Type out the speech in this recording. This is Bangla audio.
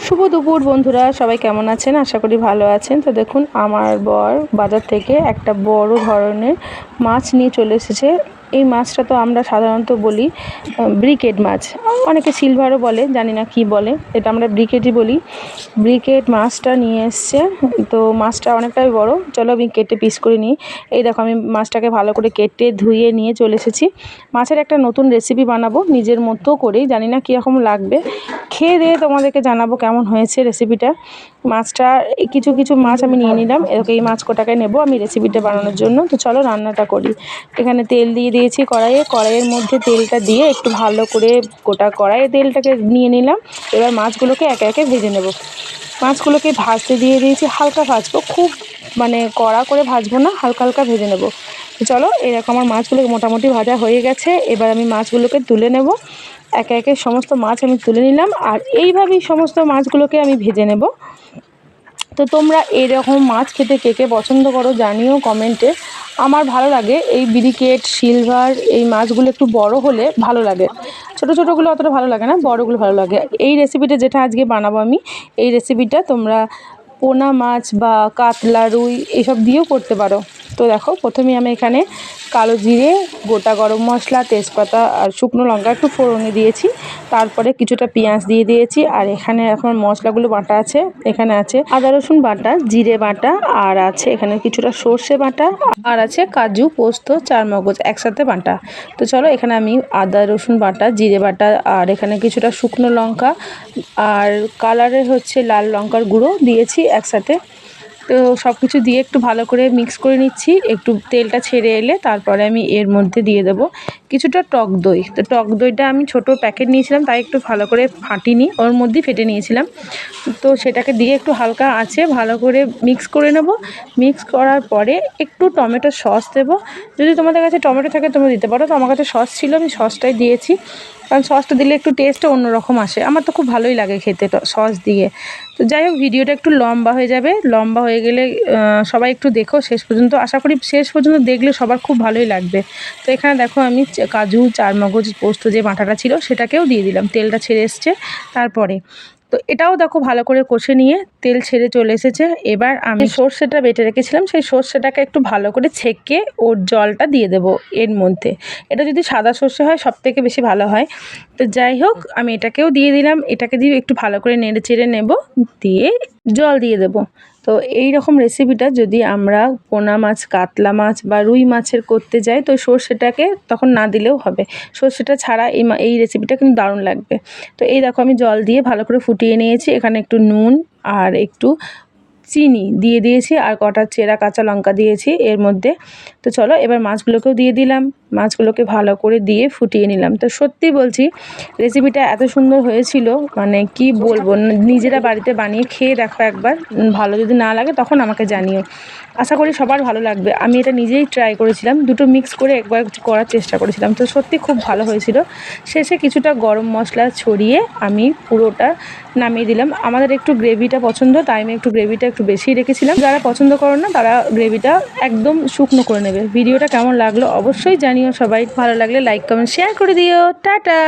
শুভ দুপুর বন্ধুরা, সবাই কেমন আছেন? আশা করি ভালো আছেন। তো দেখুন, আমার বর বাজার থেকে একটা বড় ধরনের মাছ নিয়ে চলে এসেছে। এই মাছটা তো আমরা সাধারণত বলি ব্রিকেট মাছ, অনেকে সিলভারও বলে, জানি না কি বলে, এটা আমরা ব্রিকেটই বলি। ব্রিকেট মাছটা নিয়ে এসছে। তো মাছটা অনেকটাই বড়, চলো আমি কেটে পিস করে নিই। এই দেখো, আমি মাছটাকে ভালো করে কেটে ধুয়ে নিয়ে চলে এসেছি। মাছের একটা নতুন রেসিপি বানাবো নিজের মতো করেই, জানি না কীরকম লাগবে, খেয়ে দিয়ে তোমাদেরকে জানাবো কেমন হয়েছে রেসিপিটা। মাছটা কিছু কিছু মাছ আমি নিয়ে নিলাম, এই মাছ কটাকে নেবো আমি রেসিপিটা বানানোর জন্য। তো চলো রান্নাটা করি। এখানে তেল দিয়ে দিয়েছি কড়াইয়ের মধ্যে তেলটা দিয়ে একটু ভালো করে গোটা কড়াইয়ে তেলটাকে নিয়ে নিলাম। এবার মাছগুলোকে একে একে ভেজে নেব। মাছগুলোকে ভাজতে দিয়ে দিয়েছি, হালকা ভাজবো, খুব কড়া করে ভাজবো না, হালকা হালকা ভেজে নেব। তো চলো, এরকম আমার মাছগুলো মোটামুটি ভাজা হয়ে গেছে। এবার আমি মাছগুলোকে তুলে নেব। একে একে সমস্ত মাছ আমি তুলে নিলাম, আর এইভাবেই সমস্ত মাছগুলোকে আমি ভেজে নেব। তো তোমরা এরকম মাছ খেতে কে কে পছন্দ করো জানিও কমেন্টে। আমার ভালো লাগে এই ব্রিকেট, সিলভার, এই মাছগুলো একটু বড় হলে ভালো লাগে। ছোটো ছোটোগুলো অতটা ভালো লাগে না, বড়গুলো ভালো লাগে। এই রেসিপিটা যেটা আজকে বানাবো আমি, এই রেসিপিটা তোমরা পোনা মাছ বা কাতলা, রুই এসব দিয়েও করতে পারো। তো দেখো, প্রথমে আমি এখানে কালো জিরে, গোটা গরম মশলা, তেজপাতা আর শুকনো লঙ্কা একটু ফোড়নে দিয়েছি। তারপরে কিছুটা পেঁয়াজ দিয়ে দিয়েছি। আর এখানে এখন মশলাগুলো বাটা আছে। এখানে আছে আদা রসুন বাটা, জিরে বাটা, আর আছে এখানে কিছুটা সর্ষে বাটা, আর আছে কাজু, পোস্ত, চারমগজ একসাথে বাটা। তো চলো, এখানে আমি আদা রসুন বাটা, জিরে বাটা, আর এখানে কিছুটা শুকনো লঙ্কা আর কালারের হচ্ছে লাল লঙ্কার গুঁড়ো দিয়েছি একসাথে। তো সব কিছু দিয়ে একটু ভালো করে মিক্স করে নিচ্ছি। একটু তেলটা ছেড়ে এলে তারপরে আমি এর মধ্যে দিয়ে দেবো কিছুটা টক দই। তো টক দইটা আমি ছোটো প্যাকেট নিয়েছিলাম, তাই একটু ভালো করে ফাটিনি, ওর মধ্যেই ফেটে নিয়েছিলাম। তো সেটাকে দিয়ে একটু হালকা আঁচে ভালো করে মিক্স করে নেব। মিক্স করার পরে একটু টমেটো সস দেবো। যদি তোমাদের কাছে টমেটো থাকে তোমরা দিতে পারো, তো আমার কাছে সস ছিল, আমি সসটাই দিয়েছি। কারণ সসটা দিলে একটু টেস্টটা অন্যরকম আসে, আমার তো খুব ভালোই লাগে খেতে সস দিয়ে। তো যাই হোক, ভিডিওটা একটু লম্বা হয়ে যাবে, লম্বা হয়ে গেলে সবাই একটু দেখো শেষ পর্যন্ত, আশা করি শেষ পর্যন্ত দেখলে সবার খুব ভালোই লাগবে। তো এখানে দেখো, আমি কাজু, চারমগজ, পোস্ত যে বাটাটা ছিল সেটাকেও দিয়ে দিলাম, তেলটা ছেড়ে এসছে তারপরে। তো এটাও দেখো ভালো করে কষে নিয়ে তেল ছেড়ে চলে এসেছে। এবার আমি সর্ষেটা বেটে রেখেছিলাম, সেই সর্ষেটাকে একটু ভালো করে ছেঁকে ওর জলটা দিয়ে দেবো এর মধ্যে। এটা যদি সাদা সর্ষে হয় সব থেকে বেশি ভালো হয়। তো যাই হোক, আমি এটাকেও দিয়ে দিলাম। এটাকে দিয়ে একটু ভালো করে নেড়ে চেড়ে নেব, দিয়ে জল দিয়ে দেবো। তো এই রকম রেসিপিটা যদি আমরা পোনা মাছ, কাতলা মাছ বা রুই মাছের করতে যাই, তো সর্ষেটাকে তখন না দিলেও হবে। সর্ষেটা ছাড়া এই রেসিপিটা কিন্তু দারুণ লাগবে। তো এই দেখো, আমি জল দিয়ে ভালো করে ফুটিয়ে নিয়েছি। এখানে একটু নুন আর একটু চিনি দিয়ে দিয়েছি, আর কটা চেরা কাঁচা লঙ্কা দিয়েছি এর মধ্যে। তো চলো, এবার মাছগুলোকেও দিয়ে দিলাম। মাছগুলোকে ভালো করে দিয়ে ফুটিয়ে নিলাম। তো সত্যি বলছি, রেসিপিটা এত সুন্দর হয়েছিল, কি বলবো, নিজেরা বাড়িতে বানিয়ে খেয়ে দেখো একবার। ভালো যদি না লাগে তখন আমাকে জানিও, আশা করি সবার ভালো লাগবে। আমি এটা নিজেই ট্রাই করেছিলাম, দুটো মিক্স করে একবার করার চেষ্টা করেছিলাম, তো সত্যি খুব ভালো হয়েছিল। শেষে কিছুটা গরম মশলা ছড়িয়ে আমি পুরোটা নামিয়ে দিলাম। আমাদের একটু গ্রেভিটা পছন্দ, তাই আমি একটু গ্রেভিটা একটু বেশি রেখেছিলাম। যারা পছন্দ করো না তারা গ্রেভিটা একদম শুকনো করে নেবে। ভিডিওটা কেমন লাগলো অবশ্যই জানিও সবাই। ভালো লাগলে লাইক, কমেন্ট, শেয়ার করে দিও। টাটা।